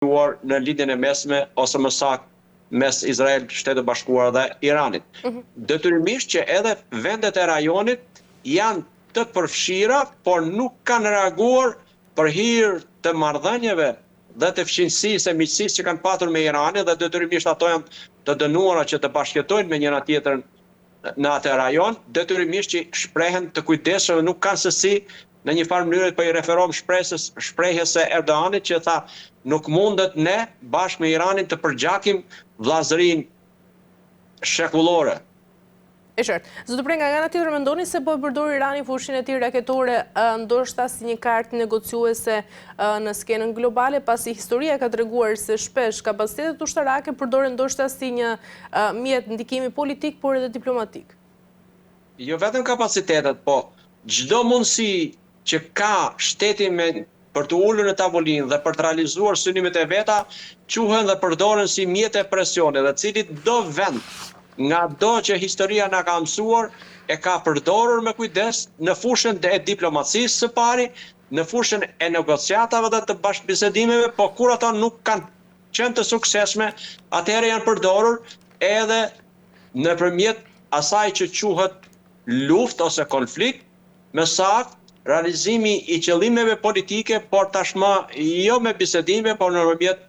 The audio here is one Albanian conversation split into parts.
në lidhjen e mesme ose më saktë mes Izrael, Shtetit Bashkuar dhe Iranit. Detyrimisht që edhe vendet e rajonit janë të përfshira, por nuk kanë reaguar për hir të marrëdhënieve dhe të fqinjësisë e miqësisë që kanë patur me Iranin, dhe detyrimisht ato janë të dënuara që të bashkëjetojnë me njëra tjetrën në atë rajon, detyrimisht që shprehen të kujdesshëm, nuk kanë se si në një farë mënyrë po i referohem shprehjes së Erdoganit që tha nuk mundet ne bashkë me Iranin të përgjakim vllazërinë shekullore. E qartë. Zoti Prenga, nga ana tjetër mendoni se po e përdor Irani fushën e tij raketore ndoshta si një kartë negociuese në skenën globale, pasi historia ka treguar se shpesh kapacitetet ushtarake përdoren ndoshta si një mjet ndikimi politik, por edhe diplomatik. Jo vetëm kapacitetet, po çdo mundësi që ka shteti për të ulur në tavolinë dhe për të realizuar synimet e veta, quhen dhe përdoren si mjete presione, dhe cili do vend nga do që historia na ka mësuar e ka përdorur me kujdes në fushën e diplomacisë së pari, në fushën e negociatave dhe të bashkëbisedimeve, po kur ata nuk kanë qenë të suksesshme, atëherë janë përdorur edhe nëpërmjet asaj që quhet luftë ose konflikt, me saktë realizimi i qëllimeve politike, por tashmë jo me bisedime, por nëpërmjet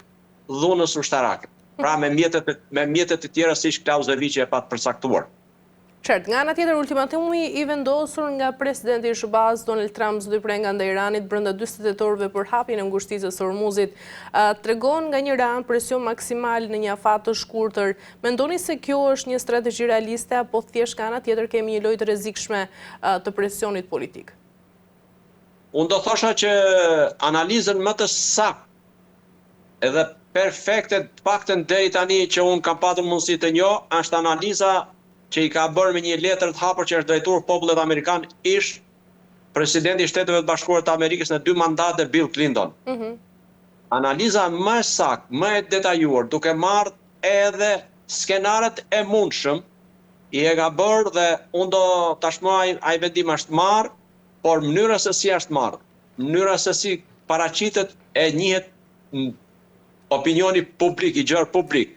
dhunës ushtarake. Pra me mjetet të tjera siç Clausewitz e pa të përcaktuar. Qartë, nga ana tjetër ultimatumi i vendosur nga presidenti i SBA-s Donald Trump zoti Prenga ndaj Iranit brenda 48 orëve për hapjen e ngushticës së Hormuzit tregon nga një anë presion maksimal në një afat të shkurtër. Mendoni se kjo është një strategji realiste apo thjesht nga ana tjetër kemi një lojë të rrezikshme të presionit politik? Unë do thosha që analizën më të saktë edhe perfekte, të paktën deri tani që unë kam patur mundësi të njoh, është analiza që i ka bërë me një letër të hapur që është drejtuar popullit amerikan ish presidenti i Shteteve të Bashkuara të Amerikës në 2 mandate Bill Clinton. Analiza më e saktë, më e detajuar, duke marrë edhe skenaret e mundshëm, i e ka bërë dhe unë do tashmë ai vendim është marrë, por mënyra se si është marrë, mënyra se si paraqitet e njihet opinioni publik, i gjerë publik,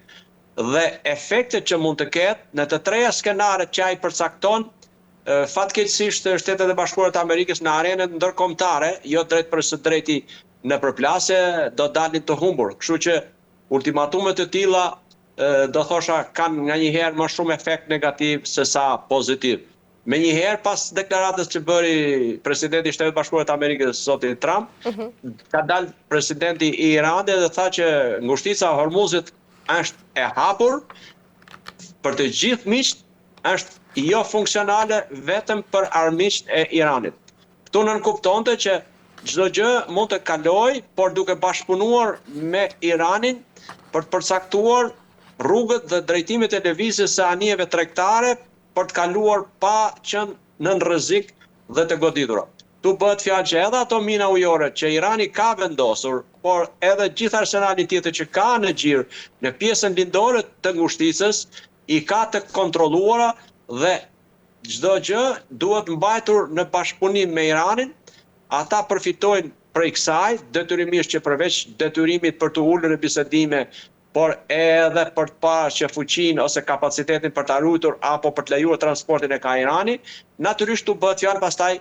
dhe efektet që mund të ketë në të treja skenaret që ai përcakton, fatkeqësisht Shtetet e Bashkuara të Amerikës në arenën ndërkombëtare, jo drejt për së drejti në përplasje, do dalin të humbur. Kështu që ultimatumet të tilla do thosha kanë nganjëherë më shumë efekt negativ se sa pozitiv. Menjëherë pas deklaratës që bëri presidenti i Shtetit Bashkuar të Amerikës zoti Trump, ka dalë presidenti i Iranit dhe tha që ngushtica e Hormuzit është e hapur për të gjithë miqt, është jo funksionale vetëm për armiqt e Iranit. Ktu nënkuptonte që çdo gjë mund të kalojë, por duke bashkëpunuar me Iranin për të përcaktuar rrugët dhe drejtimet e lëvizjes së anijeve tregtare për të kaluar pa qenë nën rrezik dhe të goditura. Tu bëhet fjalë që edhe ato mina ujore që Irani ka vendosur, por edhe gjithë arsenali tjetër që ka në xhir në pjesën lindore të ngushticës, i ka të kontrolluara dhe çdo gjë duhet mbajtur në bashkëpunim me Iranin. Ata përfitojnë prej kësaj, detyrimisht që përveç detyrimit për të ulur në bisedime, por edhe për të parë që fuqinë ose kapacitetin për të ruajtur apo për të lejuar transportin e ka Irani, natyrisht u bëhet fjalë pastaj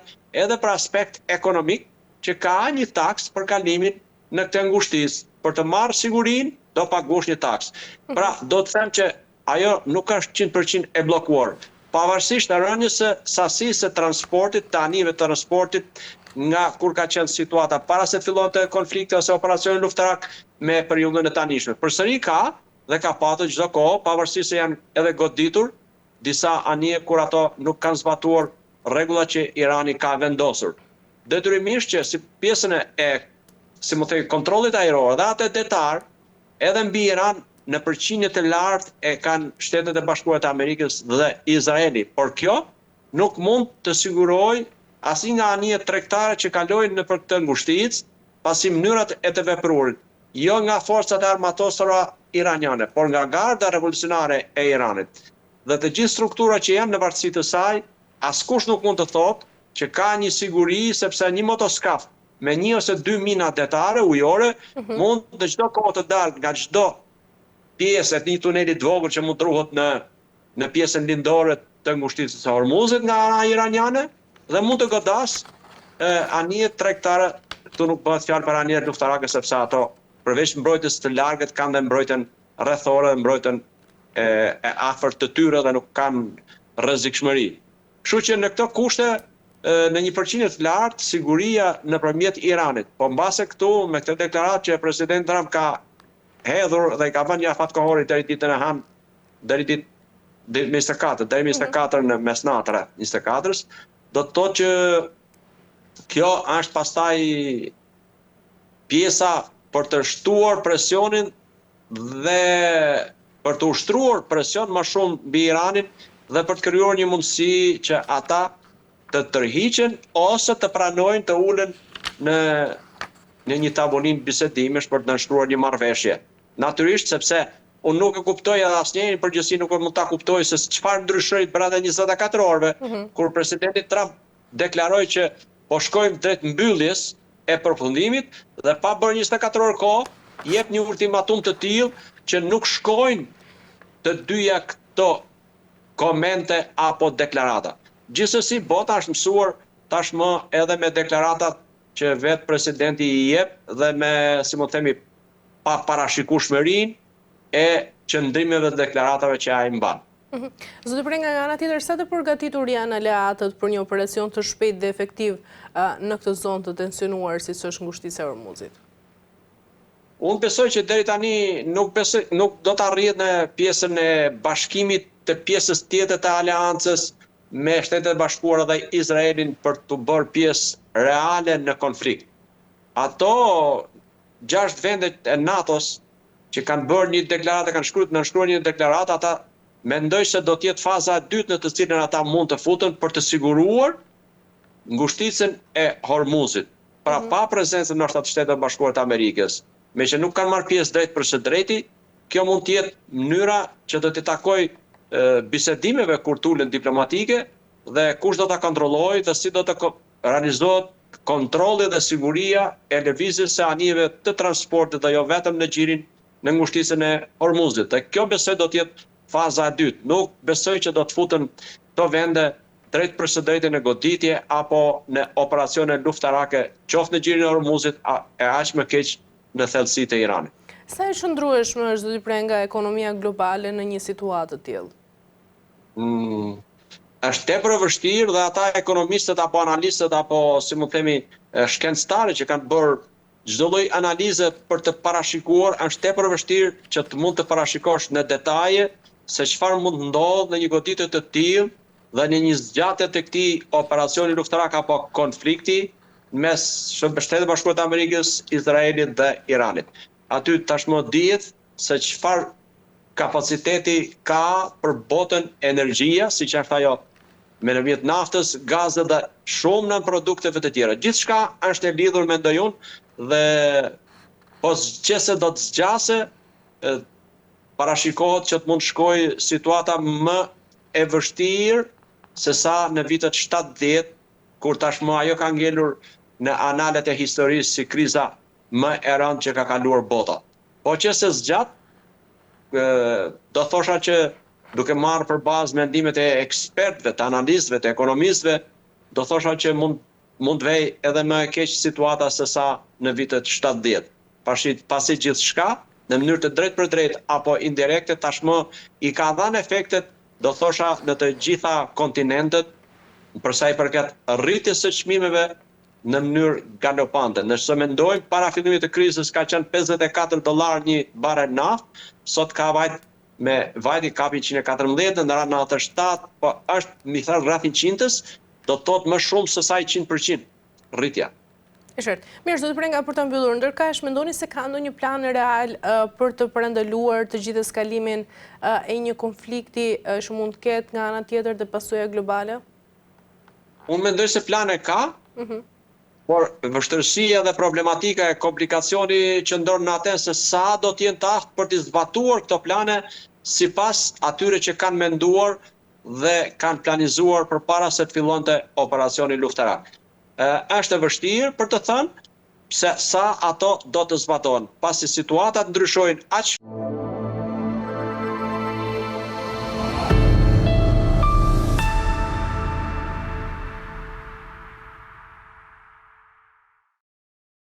edhe për aspekt ekonomik, që ka një taksë për kalimin në këtë ngushticë. Për të marrë sigurinë, do paguash një taksë. Pra, do të them që ajo nuk është 100% e bllokuar. Pavarësisht rënies së sasisë së transportit, të anijeve të transportit, nga kur ka qenë situata para se fillonte konflikti ose operacioni luftarak me periudhën e tanishme. Përsëri ka dhe ka patur çdo kohë, pavarësisht se janë edhe goditur disa anije kur ato nuk kanë zbatuar rregullat që Irani ka vendosur. Detyrimisht që si pjesën kontrollit ajror dhe atë detar, edhe mbi Iran në përqindje të lartë e kanë Shtetet e Bashkuara të Amerikës dhe Izraeli, por kjo nuk mund të sigurojë asnjë nga anijet tregtare që kalojnë nëpër këtë ngushticë, pasi mënyrat e të vepruarit, jo nga forcat e armatosura iraniane, por nga garda revolucionare e Iranit. Dhe të gjithë strukturat që janë në varësi të saj, askush nuk mund të thotë që ka një siguri sepse një motoskaf me 1 ose 2 mina detare ujore, mund në çdo kohë të dalë nga çdo pjesë e një tunelit vogël që mund të ruhet në pjesën lindore të ngushticës së Hormuzit nga ana iraniane dhe mund të godas anijet tregtare. Këtu nuk bëhet fjalë për anijet luftarake sepse ato përveç mbrojtjes të largët kanë dhe mbrojtjen rrethore, mbrojtjen e afërt të tyre dhe nuk kanë rrezikshmëri. Kështu që në këto kushte në një përqindje të lartë siguria nëpërmjet Iranit. Po mbase këtu me këtë deklaratë që presidenti Trump ka hedhur dhe i ka vënë një afat kohori deri ditën e hanë, deri ditë 24, deri 24 në mesnatë 24-s, do të thotë që kjo është pastaj pjesa për të shtuar presionin dhe për të ushtruar presion më shumë mbi Iranin dhe për të krijuar një mundësi që ata të tërhiqen ose të pranojnë të ulen në një tavolinë bisedimesh për të nënshtruar një marrëveshje. Natyrisht sepse unë nuk e kuptoj edhe asnjëri në përgjithësi nuk mund ta kuptoj se çfarë ndryshoi brenda 24 orëve kur presidenti Trump deklaroi që po shkojmë drejt mbylljes e përfundimit dhe pa bërë 24 orë kohë jep një ultimatum të tillë që nuk shkojnë të dyja këto komente apo deklarata. Gjithsesi bota është mësuar tashmë edhe me deklaratat që vetë presidenti i jep dhe me, si më themi, pa parashikueshmërinë e qëndrimeve të deklaratave që ai mban. Zoti Prenga, nga ana tjetër, sa të përgatitur janë aleatët për një operacion të shpejtë dhe efektiv në këtë zonë të tensionuar siç është ngushtica e Hormuzit? Unë besoj që deri tani nuk do të arrihet në pjesën e bashkimit të pjesës tjetër të aleancës me Shtetet e Bashkuara dhe Izraelin për të bërë pjesë reale në konflikt. Ato 6 vendet e NATO-s që kanë bërë një deklaratë, kanë nënshkruar një deklaratë, ata mendoj se do të jetë faza e dytë në të cilën ata mund të futen për të siguruar ngushticën e Hormuzit. Pra pa prezencën në Shtetet e Bashkuara të Amerikës, me që nuk kanë marrë pjesë drejt për së drejti, kjo mund të jetë mënyra që do të takoj bisedimeve kur tulen diplomatike dhe kush do ta kontrollojë dhe si do të realizohet kontrolli dhe siguria e lëvizjes së anijeve të transportit dhe jo vetëm në xhirin në ngushticën e Hormuzit. Dhe kjo besoj do të jetë faza e dytë. Nuk besoj që do të futen këto vende drejt për së drejti në goditje apo në operacione luftarake, qoftë në xhirin e Hormuzit e aq më keq në thellësitë e Iranit. Sa e shndrueshme është, zoti Prenga, ekonomia globale në një situatë të tillë? Është tepër e vështirë dhe ata ekonomistët apo analistët apo si më themi shkencëtarët që kanë bërë çdo lloj analize për të parashikuar, është tepër e vështirë që të mund të parashikosh në detaje se çfarë mund të ndodhë në një goditje të tillë dhe në një zgjatje të këtij operacioni luftarak apo konflikti mes Shtetit Bashkuar të Amerikës, Izraelit dhe Iranit. Aty tashmë dihet se çfarë kapaciteti ka për botën energjia, siç është ajo me nëmjet naftës, gazet dhe shumë në produkteve të tjera. Gjithçka është e lidhur mendoj unë dhe po qëse do të zgjase, parashikohet që të mund shkojë situata më e vështirë se sa në vitet 70, kur tashmë ajo ka ngelur në analet e historisë si kriza më e rëndë që ka kaluar bota. Po qëse zgjat, do thosha që duke marrë për bazë mendimet e ekspertëve, të analistëve, të ekonomistëve, do thosha që mund vej edhe më e keq situata se sa në vitet 70. Pasi gjithçka, në mënyrë të drejtë për drejtë apo indirekte, tashmë i ka dhënë efektet, do thosha, në të gjitha kontinentet, për sa i përket rritjes së çmimeve në mënyrë galopante. Nëse mendojmë para fillimit të krizës ka qenë $54 një barel naftë, sot ka me vajti kapi 114 në radhë 97, po është mi thënë rreth 100-s, do të thotë më shumë se sa i 100% rritja. E qartë. Mirë, zoti Prenga, për të mbyllur, ndërkaq mendoni se ka ndonjë plan real për të parandaluar të gjithë eskalimin e një konflikti që mund të ketë nga ana tjetër dhe pasojë globale? Unë mendoj se plane ka, por vështirësia dhe problematika e komplikacioni që ndron në atë se sa do të jenë të aftë për të zbatuar këto plane sipas atyre që kanë menduar dhe kanë planizuar përpara se të fillonte operacioni luftarak. Është e vështirë për të thënë, se sa ato do të zbatohen. Pasi situatat ndryshojnë aq